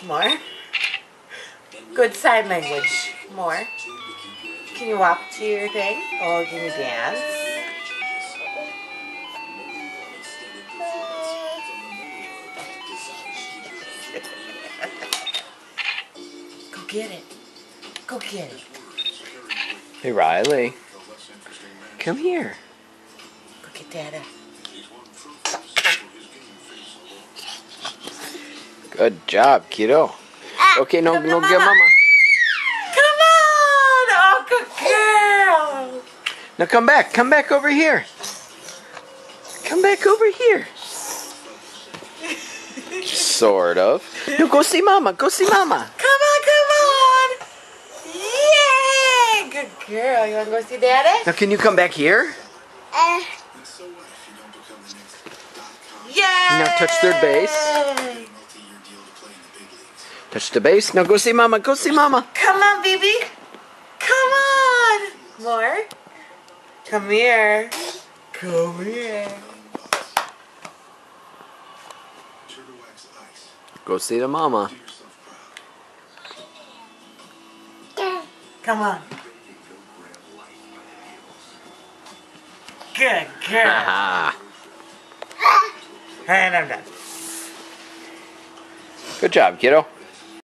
More? Good sign language. More? Can you walk to your thing? Oh, can you dance? Go get it. Go get it. Hey, Riley. Come here. Go get Dada. Good job, kiddo. Okay, no, Come to get Mama. Mama. Come on! Oh, good girl! Now come back. Come back over here. Come back over here. Sort of. No, go see Mama. Go see Mama. Come on, come on! Yay! Good girl. You want to go see Daddy? Now can you come back here? Yay! Now touch third base. Touch the base. Now go see Mama. Go see Mama. Come on, baby. Come on. More. Come here. Come here. Go see the Mama. Come on. Good girl. Aha. And I'm done. Good job, kiddo.